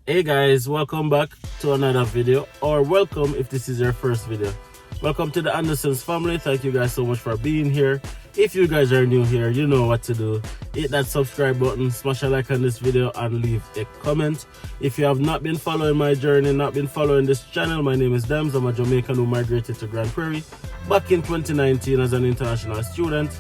Hey guys, welcome back to another video, or welcome if this is your first video. Welcome to the Andersons family. Thank you guys so much for being here. If you guys are new here, you know what to do. Hit that subscribe button, smash a like on this video, and leave a comment. If you have not been following my journey, not been following this channel, my name is Dems. I'm a Jamaican who migrated to Grand Prairie back in 2019 as an international student,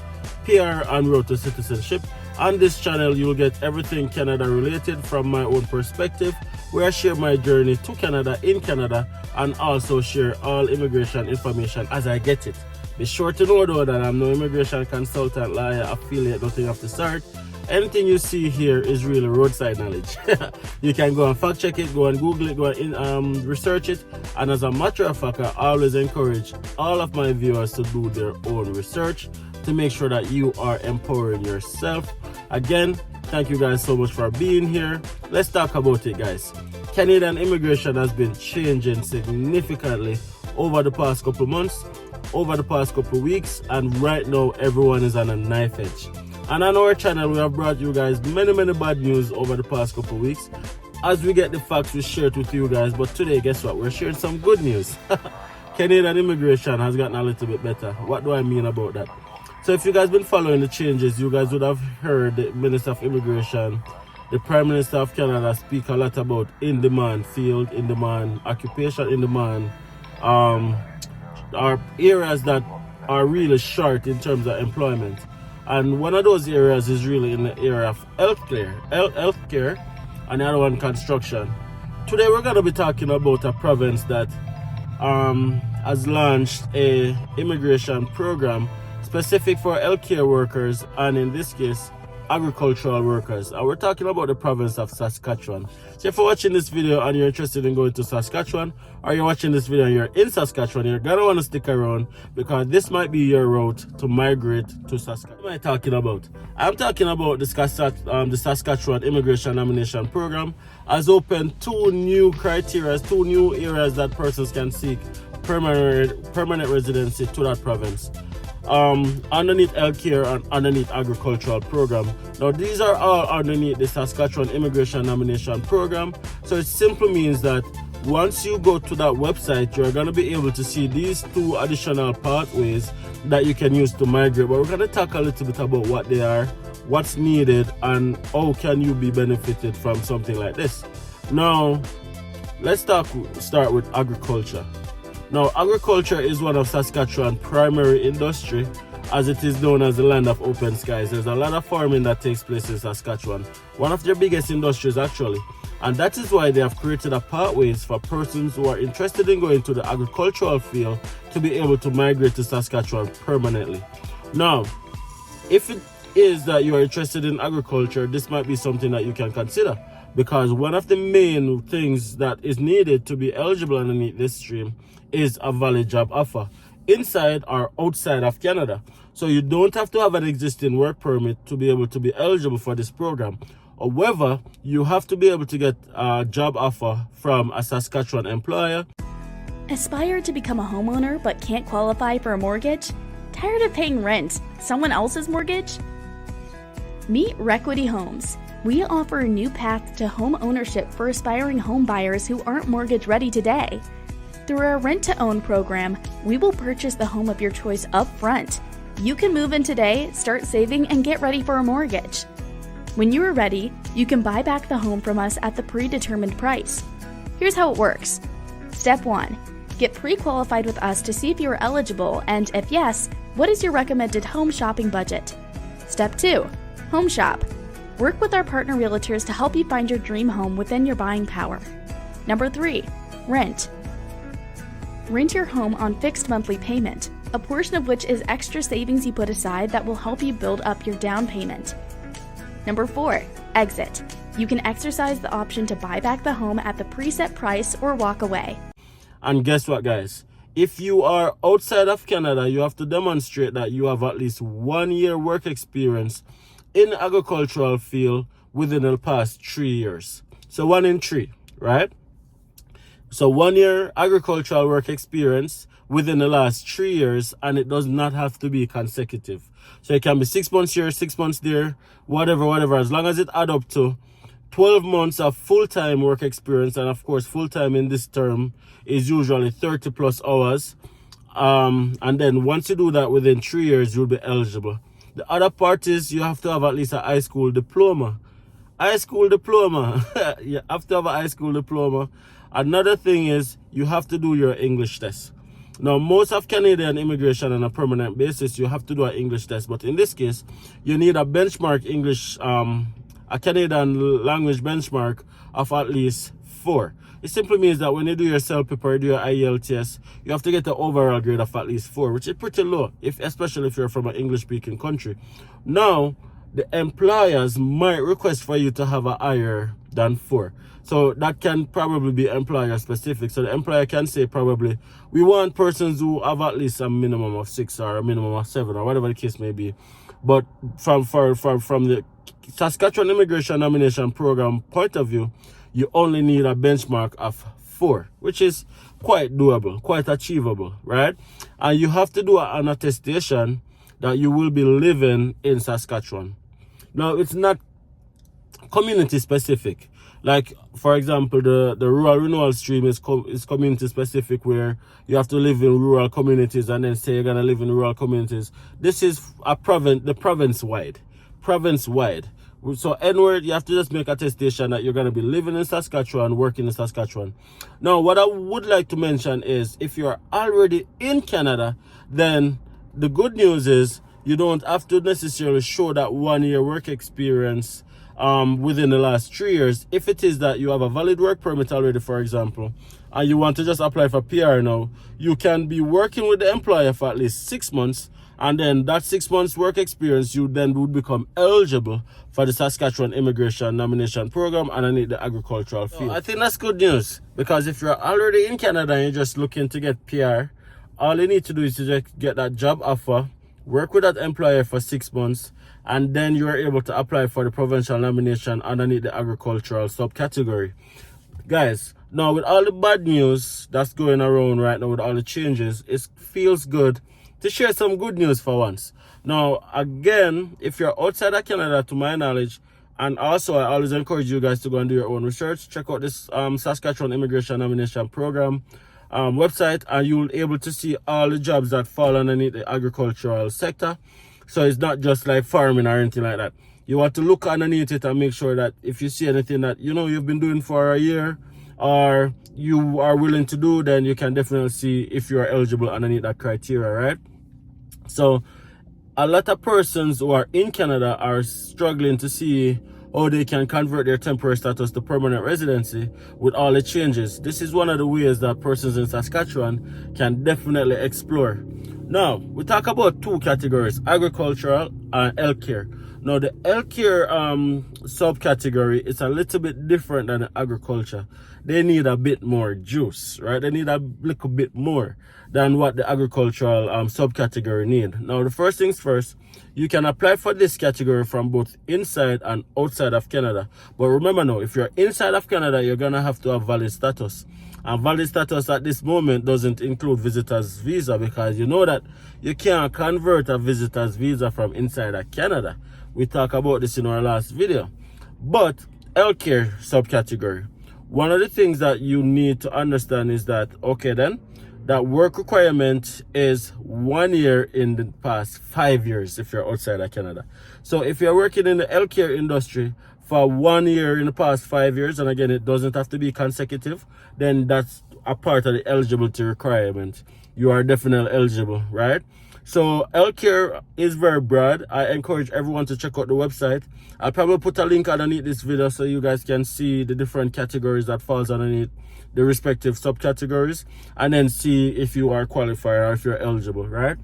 PR and road to citizenship. On this channel, you will get everything Canada related from my own perspective, where I share my journey to Canada, in Canada, and also share all immigration information as I get it. Be sure to know though that I'm no immigration consultant, lawyer, affiliate, nothing of the sort. Anything you see here is really roadside knowledge. You can go and fact check it, go and Google it, go and research it. And as a matter of fact, I always encourage all of my viewers to do their own research to make sure that you are empowering yourself. Again, thank you guys so much for being here. Let's talk about it, guys. Canadian immigration has been changing significantly over the past couple months, over the past couple weeks, and right now everyone is on a knife edge. And on our channel, we have brought you guys many bad news over the past couple weeks. As we get the facts, we share it with you guys. But today, guess what? We're sharing some good news. Canadian immigration has gotten a little bit better. What do I mean about that? So if you guys been following the changes, you guys would have heard the Minister of Immigration, the Prime Minister of Canada speak a lot about in-demand field, in-demand occupation, in-demand are areas that are really short in terms of employment. And one of those areas is really in the area of healthcare, and the other one construction. Today we're going to be talking about a province that has launched a immigration program specific for healthcare workers, and in this case agricultural workers. And we're talking about the province of Saskatchewan. So if you're watching this video and you're interested in going to Saskatchewan, or you're watching this video and you're in Saskatchewan, you're gonna want to stick around, because this might be your route to migrate to Saskatchewan. What am I talking about? I'm talking about the Saskatchewan Immigration Nomination Program has opened two new criteria, two new areas that persons can seek permanent residency to that province. Underneath healthcare and underneath agricultural program. Now these are all underneath the Saskatchewan Immigration Nomination Program. So it simply means that once you go to that website, you're going to be able to see these two additional pathways that you can use to migrate. But we're going to talk a little bit about what they are, what's needed, and how can you be benefited from something like this. Now let's start with agriculture. Now, agriculture is one of Saskatchewan's primary industry, as it is known as the land of open skies. There's a lot of farming that takes place in Saskatchewan, one of their biggest industries actually. And that is why they have created a pathways for persons who are interested in going to the agricultural field to be able to migrate to Saskatchewan permanently. Now, if it is that you are interested in agriculture, this might be something that you can consider, because one of the main things that is needed to be eligible underneath this stream is a valid job offer inside or outside of Canada. So you don't have to have an existing work permit to be able to be eligible for this program. However, you have to be able to get a job offer from a Saskatchewan employer. Aspire to become a homeowner but can't qualify for a mortgage? Tired of paying rent, someone else's mortgage? Meet Requity Homes. We offer a new path to home ownership for aspiring home buyers who aren't mortgage ready today. Through our rent-to-own program, we will purchase the home of your choice up front. You can move in today, start saving, and get ready for a mortgage. When you are ready, you can buy back the home from us at the predetermined price. Here's how it works. Step 1. Get pre-qualified with us to see if you are eligible, and if yes, what is your recommended home shopping budget? Step 2. Home shop. Work with our partner realtors to help you find your dream home within your buying power. Number 3. Rent. Rent your home on fixed monthly payment, a portion of which is extra savings you put aside that will help you build up your down payment. Number 4. Exit. You can exercise the option to buy back the home at the preset price or walk away. And guess what, guys? If you are outside of Canada, you have to demonstrate that you have at least 1 year work experience in the agricultural field within the past 3 years. So 1 in 3, right? So 1 year agricultural work experience within the last 3 years, and it does not have to be consecutive. So it can be 6 months here, 6 months there, whatever, as long as it add up to 12 months of full-time work experience, and of course full-time in this term is usually 30 plus hours. And then once you do that within 3 years, you'll be eligible. The other part is you have to have at least a high school diploma. High school diploma. You have to have a high school diploma. Another thing is you have to do your English test. Now, most of Canadian immigration on a permanent basis, you have to do an English test. But in this case, you need a benchmark English, a Canadian language benchmark of at least 4. It simply means that when you do your self-paper, do your IELTS, you have to get the overall grade of at least 4, which is pretty low, especially if you're from an English-speaking country. Now, the employers might request for you to have a higher than 4. So that can probably be employer specific. So the employer can say probably, we want persons who have at least a minimum of 6 or a minimum of 7 or whatever the case may be. But from the Saskatchewan Immigration Nomination Program point of view, you only need a benchmark of 4, which is quite doable, quite achievable, right? And you have to do an attestation that you will be living in Saskatchewan. Now, it's not community specific. Like, for example, the rural renewal stream is community specific, where you have to live in rural communities and then say you're going to live in rural communities. This is the province-wide. So N-word, you have to just make attestation that you're going to be living in Saskatchewan, working in Saskatchewan. Now, what I would like to mention is if you're already in Canada, then the good news is you don't have to necessarily show that 1 year work experience within the last 3 years. If it is that you have a valid work permit already, for example, and you want to just apply for PR now, you can be working with the employer for at least 6 months, and then that 6 months work experience, you then would become eligible for the Saskatchewan Immigration Nomination Program underneath the agricultural field. So I think that's good news, because if you're already in Canada and you're just looking to get PR, all you need to do is to just get that job offer, work with that employer for 6 months, and then you are able to apply for the provincial nomination underneath the agricultural subcategory. Guys, now with all the bad news that's going around right now, with all the changes, it feels good to share some good news for once. Now, again, if you're outside of Canada, to my knowledge, and also I always encourage you guys to go and do your own research, check out this Saskatchewan Immigration Nomination Program website, and you'll be able to see all the jobs that fall underneath the agricultural sector. So it's not just like farming or anything like that. You want to look underneath it and make sure that if you see anything that you've been doing for a year or you are willing to do, then you can definitely see if you are eligible underneath that criteria, right? So a lot of persons who are in Canada are struggling to see how they can convert their temporary status to permanent residency with all the changes. This is one of the ways that persons in Saskatchewan can definitely explore. Now, we talk about 2 categories, agricultural and healthcare. Now, the healthcare subcategory is a little bit different than the agriculture. They need a bit more juice, right? They need a little bit more than what the agricultural subcategory need. Now, the first things first, you can apply for this category from both inside and outside of Canada. But remember now, if you're inside of Canada, you're going to have to have valid status. And valid status at this moment doesn't include visitor's visa, because you know that you can't convert a visitor's visa from inside of Canada. We talked about this in our last video. But healthcare subcategory, one of the things that you need to understand is that, okay then, that work requirement is 1 year in the past 5 years if you're outside of Canada. So if you're working in the healthcare industry for 1 year in the past 5 years, and again, it doesn't have to be consecutive, then that's a part of the eligibility requirement. You are definitely eligible, right? So healthcare is very broad. I encourage everyone to check out the website. I'll probably put a link underneath this video so you guys can see the different categories that falls underneath the respective subcategories, and then see if you are qualified or if you're eligible, right?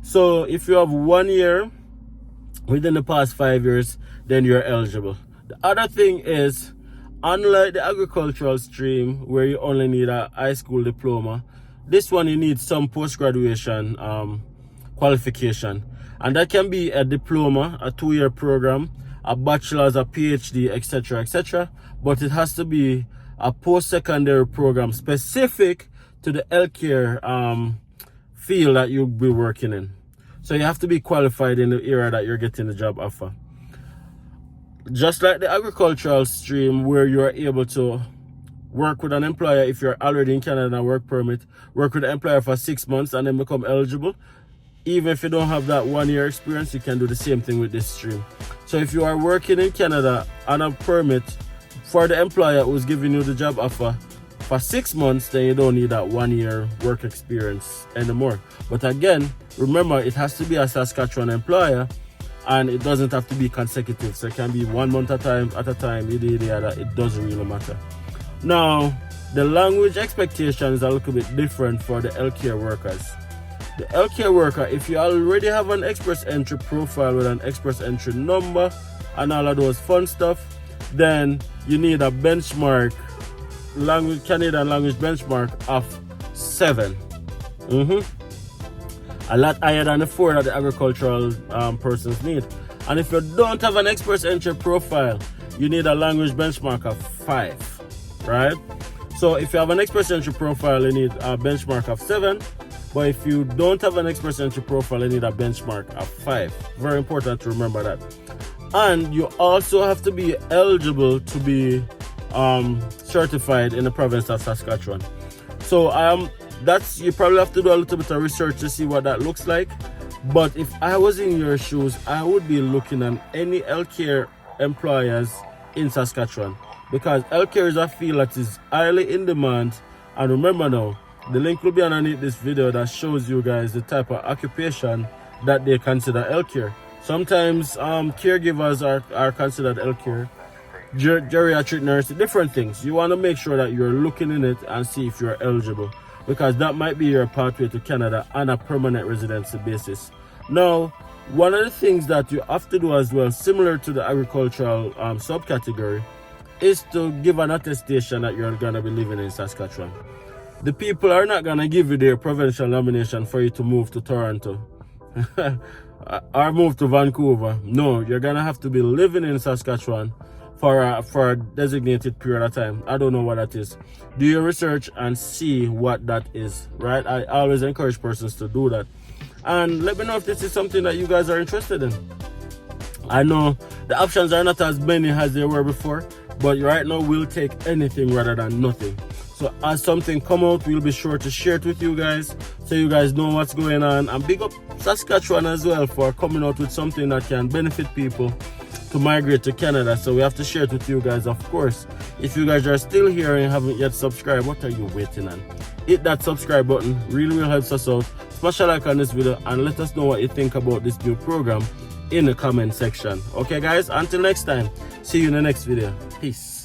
So if you have 1 year within the past 5 years, then you're eligible. The other thing is, unlike the agricultural stream where you only need a high school diploma, this one you need some post-graduation qualification, and that can be a diploma, a 2-year program, a bachelor's, a PhD, etc., etc. But it has to be a post-secondary program specific to the healthcare field that you'll be working in. So you have to be qualified in the area that you're getting the job offer. just like the agricultural stream, where you are able to work with an employer if you're already in Canada on a work permit, work with the employer for 6 months and then become eligible. Even if you don't have that 1 year experience, you can do the same thing with this stream. So if you are working in Canada on a permit for the employer who's giving you the job offer for 6 months, then you don't need that 1 year work experience anymore. But again, remember, it has to be a Saskatchewan employer, and it doesn't have to be consecutive. So it can be 1 month at a time, it doesn't really matter. Now, the language expectation is a little bit different for the healthcare workers. The healthcare worker, if you already have an express entry profile with an express entry number and all of those fun stuff, then you need a benchmark, Canadian language benchmark of 7. A lot higher than the 4 that the agricultural persons need. And if you don't have an express entry profile, you need a language benchmark of 5, right? So if you have an express entry profile, you need a benchmark of 7. But if you don't have an express entry profile, you need a benchmark of 5. Very important to remember that. And you also have to be eligible to be certified in the province of Saskatchewan. So you probably have to do a little bit of research to see what that looks like. But if I was in your shoes, I would be looking at any healthcare employers in Saskatchewan, because healthcare is a field that is highly in demand. And remember now, the link will be underneath this video that shows you guys the type of occupation that they consider healthcare. Sometimes caregivers are considered healthcare, geriatric nurses, different things. You want to make sure that you're looking in it and see if you're eligible, because that might be your pathway to Canada on a permanent residency basis. Now, one of the things that you have to do as well, similar to the agricultural subcategory, is to give an attestation that you're going to be living in Saskatchewan. The people are not going to give you their provincial nomination for you to move to Toronto or move to Vancouver. No, you're going to have to be living in Saskatchewan for a designated period of time. I don't know what that is. Do your research and see what that is, right? I always encourage persons to do that. And let me know if this is something that you guys are interested in. I know the options are not as many as they were before, but right now we'll take anything rather than nothing. So as something come out, we'll be sure to share it with you guys, so you guys know what's going on. And big up Saskatchewan as well for coming out with something that can benefit people to migrate to Canada. So we have to share it with you guys, of course. If you guys are still here and haven't yet subscribed, what are you waiting on? Hit that subscribe button, really helps us out. Smash a like on this video and let us know what you think about this new program in the comment section. Okay guys, until next time, see you in the next video. Peace.